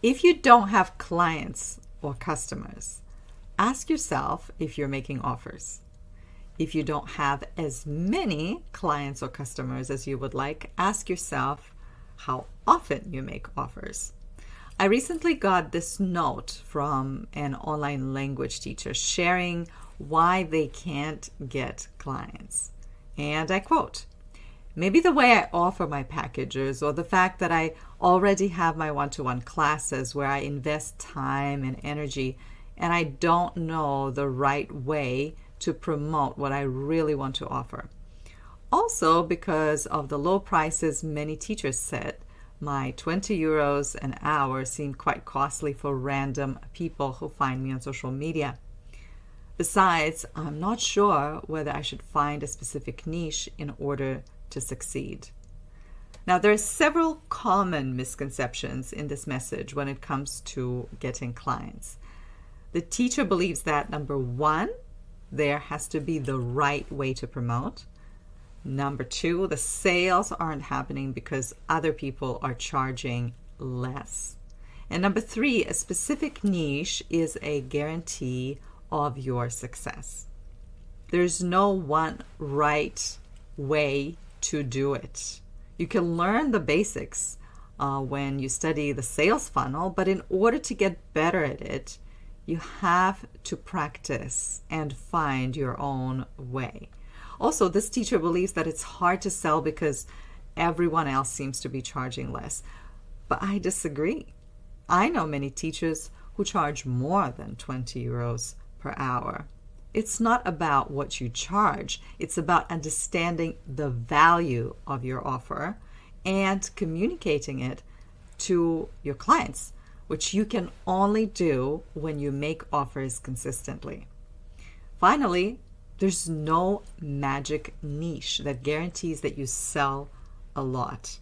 If you don't have clients or customers, ask yourself if you're making offers. If you don't have as many clients or customers as you would like, ask yourself how often you make offers. I recently got this note from an online language teacher sharing why they can't get clients. And I quote, "Maybe the way I offer my packages or the fact that I already have my one-to-one classes where I invest time and energy and I don't know the right way to promote what I really want to offer. Also, because of the low prices many teachers set, my 20 euros an hour seem quite costly for random people who find me on social media. Besides, I'm not sure whether I should find a specific niche in order to succeed." Now, there are several common misconceptions in this message when it comes to getting clients. The teacher believes that, number one, there has to be the right way to promote. Number two, the sales aren't happening because other people are charging less. And number three, a specific niche is a guarantee of your success. There's no one right way to do it. You can learn the basics when you study the sales funnel, but in order to get better at it, you have to practice and find your own way. Also, this teacher believes that it's hard to sell because everyone else seems to be charging less. But I disagree. I know many teachers who charge more than 20 euros per hour. It's not about what you charge. It's about understanding the value of your offer and communicating it to your clients, which you can only do when you make offers consistently. Finally, there's no magic niche that guarantees that you sell a lot.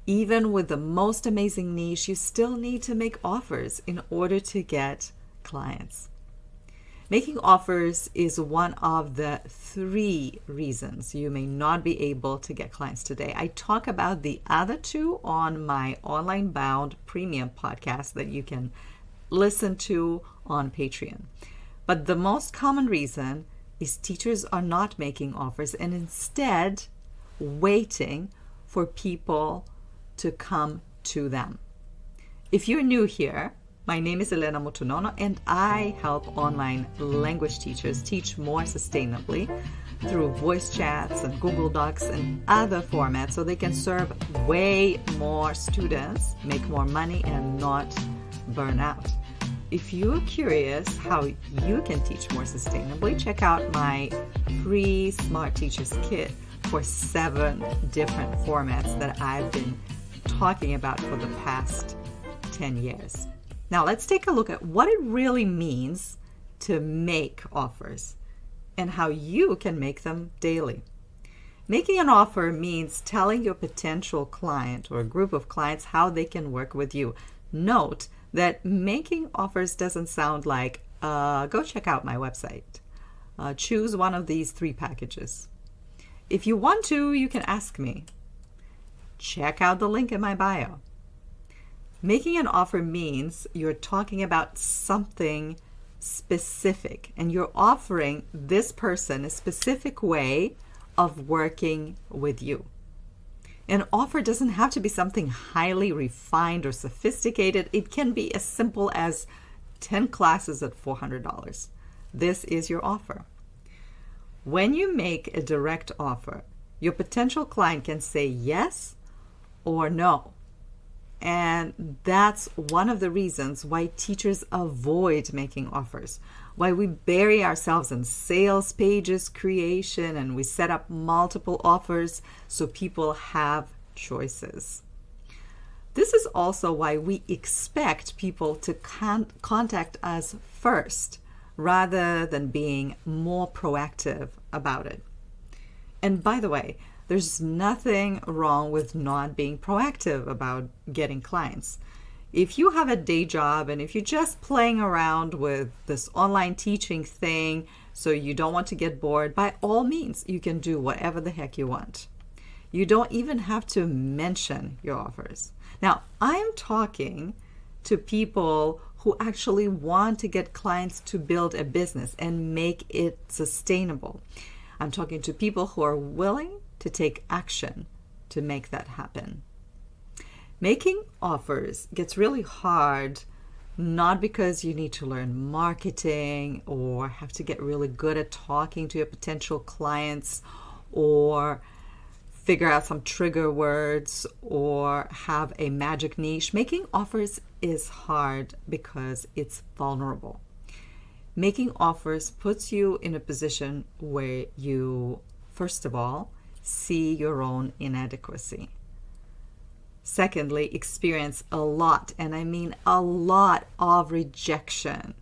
Even with the most amazing niche, you still need to make offers in order to get clients. Making offers is one of the 3 reasons you may not be able to get clients today. I talk about the other 2 on my Online Bound Premium podcast that you can listen to on Patreon. But the most common reason is teachers are not making offers and instead waiting for people to come to them. If you're new here, my name is Elena Motonono and I help online language teachers teach more sustainably through voice chats and Google Docs and other formats so they can serve way more students, make more money, and not burn out. If you're curious how you can teach more sustainably, check out my free Smart Teachers Kit for 7 different formats that I've been talking about for the past 10 years. Now let's take a look at what it really means to make offers and how you can make them daily. Making an offer means telling your potential client or a group of clients how they can work with you. Note that making offers doesn't sound like, go check out my website. Choose one of these 3 packages. If you want to, you can ask me. Check out the link in my bio. Making an offer means you're talking about something specific and you're offering this person a specific way of working with you. An offer doesn't have to be something highly refined or sophisticated. It can be as simple as 10 classes at $400. This is your offer. When you make a direct offer, your potential client can say yes or no. And that's one of the reasons why teachers avoid making offers, why we bury ourselves in sales pages creation and we set up multiple offers so people have choices. This is also why we expect people to contact us first rather than being more proactive about it. And by the way, there's nothing wrong with not being proactive about getting clients. If you have a day job and if you're just playing around with this online teaching thing so you don't want to get bored, by all means, you can do whatever the heck you want. You don't even have to mention your offers. Now, I'm talking to people who actually want to get clients to build a business and make it sustainable. I'm talking to people who are willing to take action to make that happen. Making offers gets really hard, not because you need to learn marketing or have to get really good at talking to your potential clients or figure out some trigger words or have a magic niche. Making offers is hard because it's vulnerable. Making offers puts you in a position where you, first of all, see your own inadequacy. Secondly, experience a lot, and I mean a lot of rejection.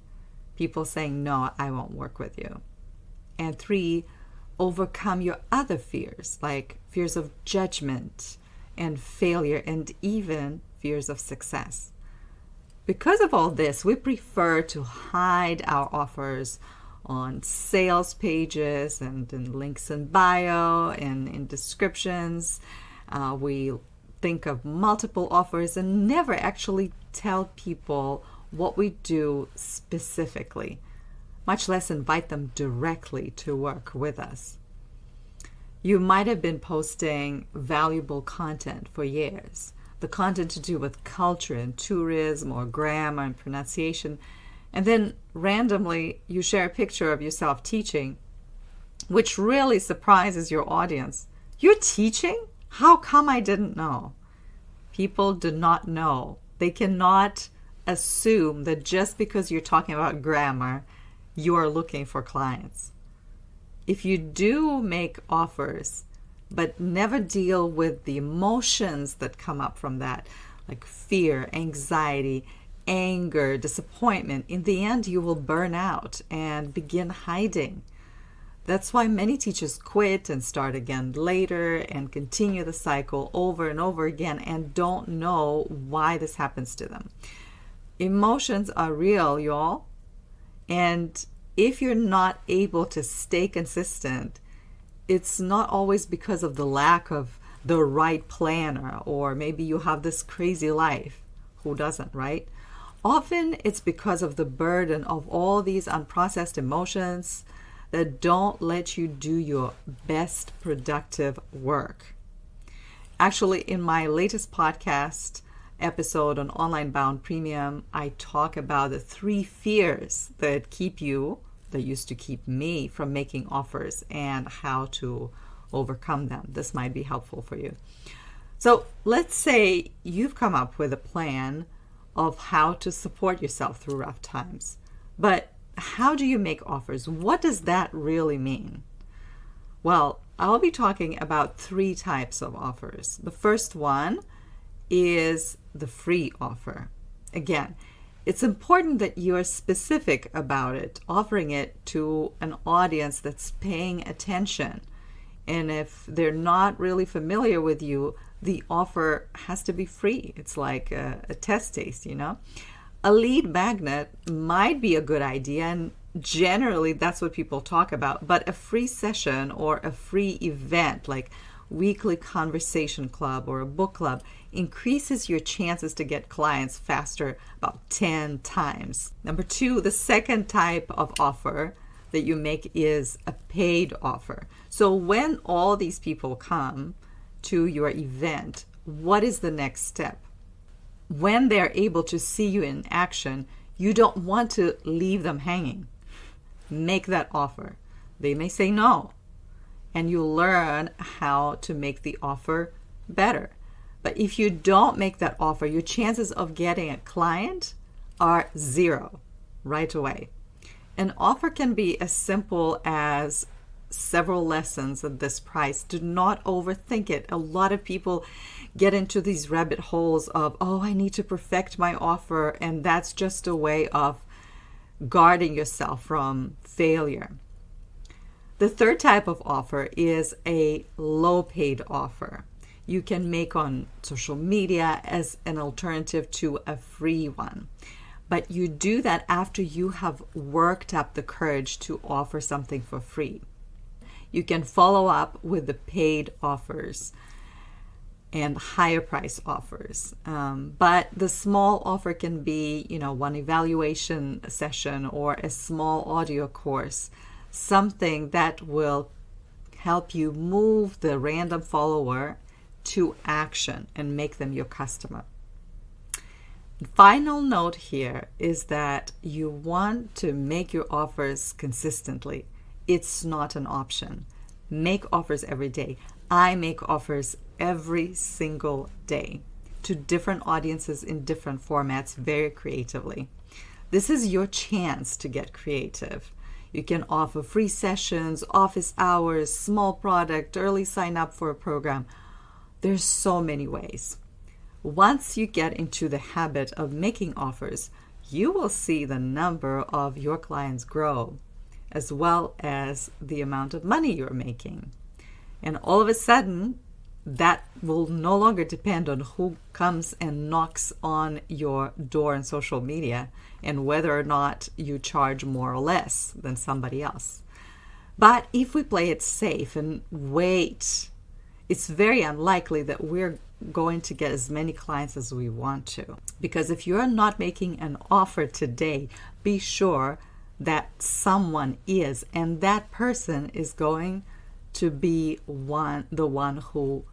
People saying, no, I won't work with you. And three, overcome your other fears, like fears of judgment and failure and even fears of success. Because of all this, we prefer to hide our offers on sales pages and in links in bio and in descriptions. We think of multiple offers and never actually tell people what we do specifically, much less invite them directly to work with us. You might have been posting valuable content for years, the content to do with culture and tourism or grammar and pronunciation, and then randomly you share a picture of yourself teaching, which really surprises your audience. You're teaching? How come I didn't know? People do not know. They cannot assume that just because you're talking about grammar, you are looking for clients. If you do make offers, but never deal with the emotions that come up from that, like fear, anxiety, anger, disappointment, in the end you will burn out and begin hiding. That's why many teachers quit and start again later and continue the cycle over and over again and don't know why this happens to them. Emotions are real, y'all. And if you're not able to stay consistent, it's not always because of the lack of the right planner, or maybe you have this crazy life. Who doesn't, right? Often it's because of the burden of all these unprocessed emotions that don't let you do your best productive work. Actually, in my latest podcast episode on Online Bound Premium, I talk about the 3 fears that used to keep me from making offers and how to overcome them. This might be helpful for you. So let's say you've come up with a plan of how to support yourself through rough times. But how do you make offers? What does that really mean? Well, I'll be talking about 3 types of offers. The first one is the free offer. Again, it's important that you are specific about it, offering it to an audience that's paying attention. And if they're not really familiar with you, the offer has to be free. It's like a test taste, you know? A lead magnet might be a good idea, and generally that's what people talk about. But a free session or a free event like weekly conversation club or a book club increases your chances to get clients faster about 10 times. Number 2, the second type of offer that you make is a paid offer. So when all these people come to your event, what is the next step? When they're able to see you in action, you don't want to leave them hanging. Make that offer. They may say no, and you learn how to make the offer better. But if you don't make that offer, your chances of getting a client are 0 right away. An offer can be as simple as several lessons at this price. Do not overthink it. A lot of people get into these rabbit holes of, oh, I need to perfect my offer, and that's just a way of guarding yourself from failure. The third type of offer is a low paid offer. You can make on social media as an alternative to a free one. But you do that after you have worked up the courage to offer something for free. You can follow up with the paid offers. and higher price offers. But the small offer can be, one evaluation session or a small audio course, something that will help you move the random follower to action and make them your customer. Final note here is that you want to make your offers consistently. It's not an option. Make offers every day. I make offers every single day to different audiences in different formats very creatively. This is your chance to get creative. You can offer free sessions, office hours, small product, early sign up for a program. There's so many ways. Once you get into the habit of making offers, you will see the number of your clients grow, as well as the amount of money you're making. And all of a sudden, that will no longer depend on who comes and knocks on your door in social media and whether or not you charge more or less than somebody else. But if we play it safe and wait, it's very unlikely that we're going to get as many clients as we want to. Because if you're not making an offer today, be sure that someone is, and that person is going to be the one who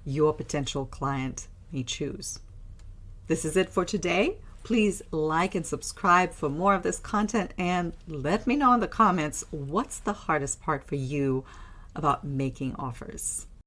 your potential client may choose. This is it for today. Please like and subscribe for more of this content, and let me know in the comments what's the hardest part for you about making offers.